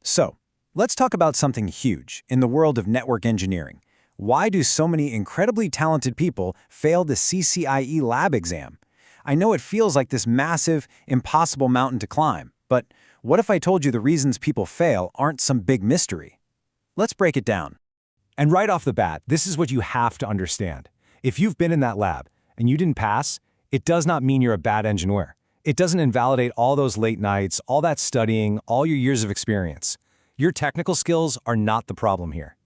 So, let's talk about something huge in the world of network engineering. Why do so many incredibly talented people fail the CCIE Lab exam? I know it feels like this massive, impossible mountain to climb, but what if I told you the reasons people fail aren't some big mystery? Let's break it down. And right off the bat, this is what you have to understand. If you've been in that lab and you didn't pass, it does not mean you're a bad engineer. It doesn't invalidate all those late nights, all that studying, all your years of experience. Your technical skills are not the problem here.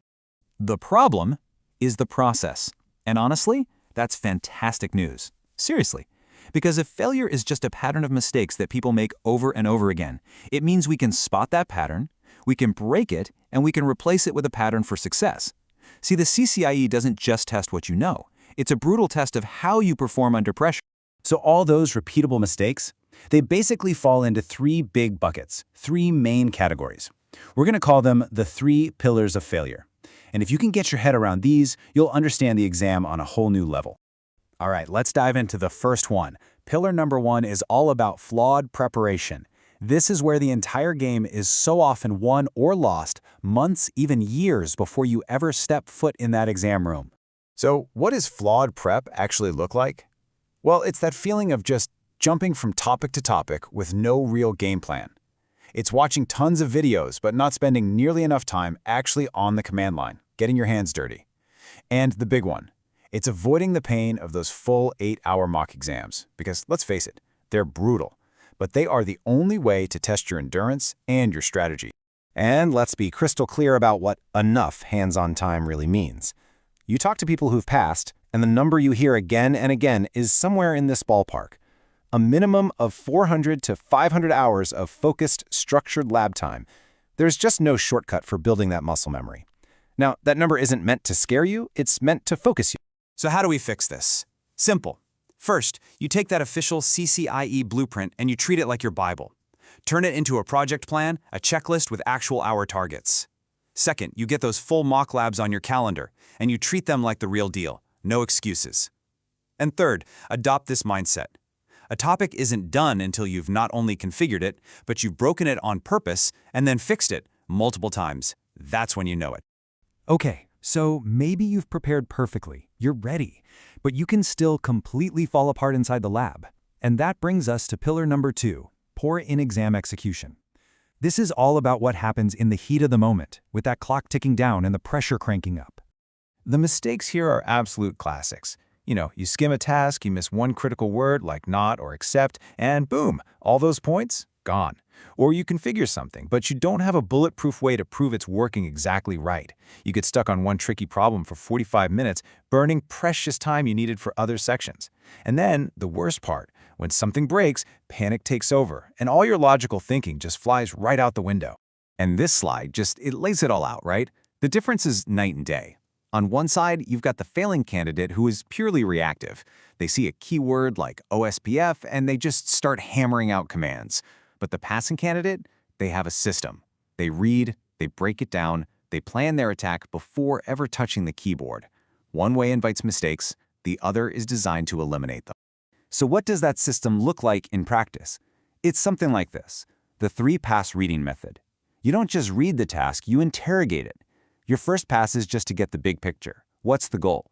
The problem is the process. And honestly, that's fantastic news. Seriously. Because if failure is just a pattern of mistakes that people make over and over again, it means we can spot that pattern, we can break it, and we can replace it with a pattern for success. See, the CCIE doesn't just test what you know. It's a brutal test of how you perform under pressure. So all those repeatable mistakes, they basically fall into three big buckets, three main categories. We're going to call them the 3 pillars of failure. And if you can get your head around these, you'll understand the exam on a whole new level. All right, let's dive into the first one. Pillar number 1 is all about flawed preparation. This is where the entire game is so often won or lost months, even years before you ever step foot in that exam room. So what does flawed prep actually look like? Well, it's that feeling of just jumping from topic to topic with no real game plan. It's watching tons of videos but not spending nearly enough time actually on the command line, getting your hands dirty. And the big one, it's avoiding the pain of those full 8-hour mock exams because, let's face it, they're brutal. But they are the only way to test your endurance and your strategy. And let's be crystal clear about what enough hands-on time really means. You talk to people who've passed, and the number you hear again and again is somewhere in this ballpark. A minimum of 400 to 500 hours of focused, structured lab time. There's just no shortcut for building that muscle memory. Now, that number isn't meant to scare you, it's meant to focus you. So how do we fix this? Simple. First, you take that official CCIE blueprint and you treat it like your Bible. Turn it into a project plan, a checklist with actual hour targets. Second, you get those full mock labs on your calendar, and you treat them like the real deal. No excuses. And third, adopt this mindset. A topic isn't done until you've not only configured it, but you've broken it on purpose and then fixed it multiple times. That's when you know it. Okay, so maybe you've prepared perfectly, you're ready, but you can still completely fall apart inside the lab. And that brings us to pillar number 2, poor in-exam execution. This is all about what happens in the heat of the moment, with that clock ticking down and the pressure cranking up. The mistakes here are absolute classics. You skim a task, you miss one critical word like not or except, and boom, all those points, gone. Or you configure something, but you don't have a bulletproof way to prove it's working exactly right. You get stuck on one tricky problem for 45 minutes, burning precious time you needed for other sections. And then, the worst part, when something breaks, panic takes over, and all your logical thinking just flies right out the window. And this slide it lays it all out, right? The difference is night and day. On one side, you've got the failing candidate who is purely reactive. They see a keyword like OSPF and they just start hammering out commands. But the passing candidate, they have a system. They read, they break it down, they plan their attack before ever touching the keyboard. One way invites mistakes, the other is designed to eliminate them. So what does that system look like in practice? It's something like this, the 3-pass reading method. You don't just read the task, you interrogate it. Your first pass is just to get the big picture. What's the goal?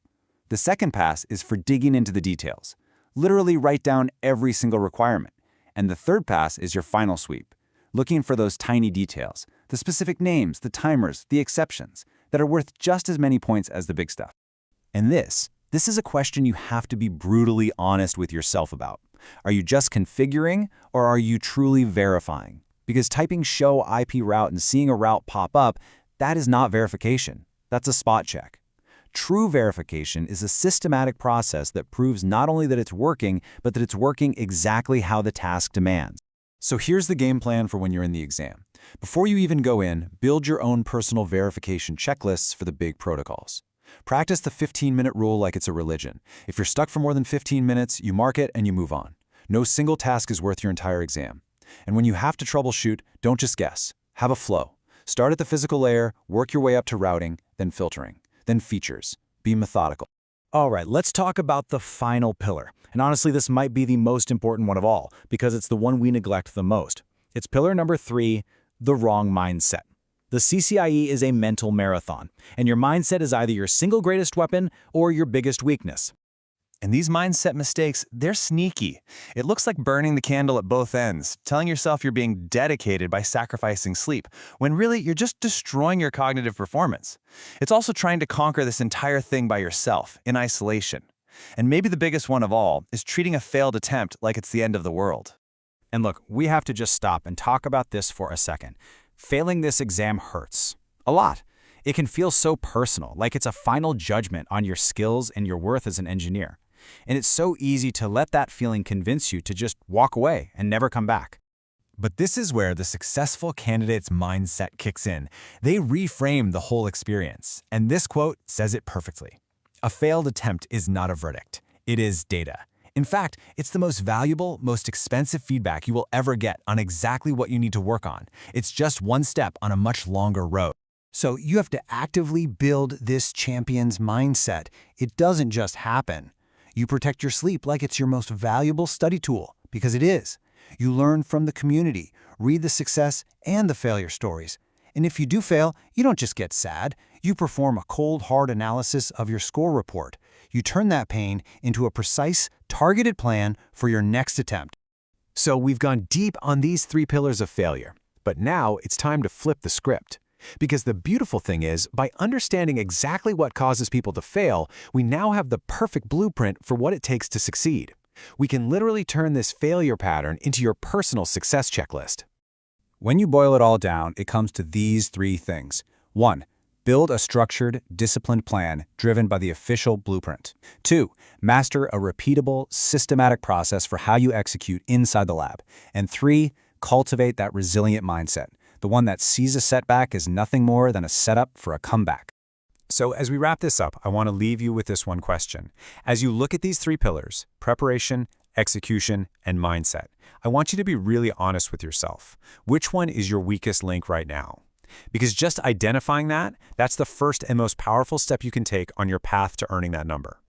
The second pass is for digging into the details. Literally write down every single requirement. And the third pass is your final sweep, looking for those tiny details, the specific names, the timers, the exceptions, that are worth just as many points as the big stuff. And this is a question you have to be brutally honest with yourself about. Are you just configuring, or are you truly verifying? Because typing show IP route and seeing a route pop up, that is not verification. That's a spot check. True verification is a systematic process that proves not only that it's working, but that it's working exactly how the task demands. So here's the game plan for when you're in the exam. Before you even go in, build your own personal verification checklists for the big protocols. Practice the 15-minute rule like it's a religion. If you're stuck for more than 15 minutes, you mark it and you move on. No single task is worth your entire exam. And when you have to troubleshoot, don't just guess. Have a flow. Start at the physical layer, work your way up to routing, then filtering, then features. Be methodical. All right, let's talk about the final pillar. And honestly, this might be the most important one of all, because it's the one we neglect the most. It's pillar number 3, the wrong mindset. The CCIE is a mental marathon, and your mindset is either your single greatest weapon or your biggest weakness. And these mindset mistakes, they're sneaky. It looks like burning the candle at both ends, telling yourself you're being dedicated by sacrificing sleep, when really you're just destroying your cognitive performance. It's also trying to conquer this entire thing by yourself, in isolation. And maybe the biggest one of all is treating a failed attempt like it's the end of the world. And look, we have to just stop and talk about this for a second. Failing this exam hurts. A lot. It can feel so personal, like it's a final judgment on your skills and your worth as an engineer. And it's so easy to let that feeling convince you to just walk away and never come back. But this is where the successful candidate's mindset kicks in. They reframe the whole experience. And this quote says it perfectly. A failed attempt is not a verdict. It is data. In fact, it's the most valuable, most expensive feedback you will ever get on exactly what you need to work on. It's just one step on a much longer road. So you have to actively build this champion's mindset. It doesn't just happen. You protect your sleep like it's your most valuable study tool, because it is. You learn from the community, read the success and the failure stories. And if you do fail, you don't just get sad. You perform a cold, hard analysis of your score report. You turn that pain into a precise, targeted plan for your next attempt. So we've gone deep on these 3 pillars of failure. But now it's time to flip the script. Because the beautiful thing is, by understanding exactly what causes people to fail, we now have the perfect blueprint for what it takes to succeed. We can literally turn this failure pattern into your personal success checklist. When you boil it all down, it comes to these 3 things. 1. Build a structured, disciplined plan driven by the official blueprint. 2. Master a repeatable, systematic process for how you execute inside the lab. And 3. Cultivate that resilient mindset, the one that sees a setback as nothing more than a setup for a comeback. So as we wrap this up, I want to leave you with this one question. As you look at these 3 pillars, preparation, execution, and mindset, I want you to be really honest with yourself. Which one is your weakest link right now? Because just identifying that's the first and most powerful step you can take on your path to earning that number.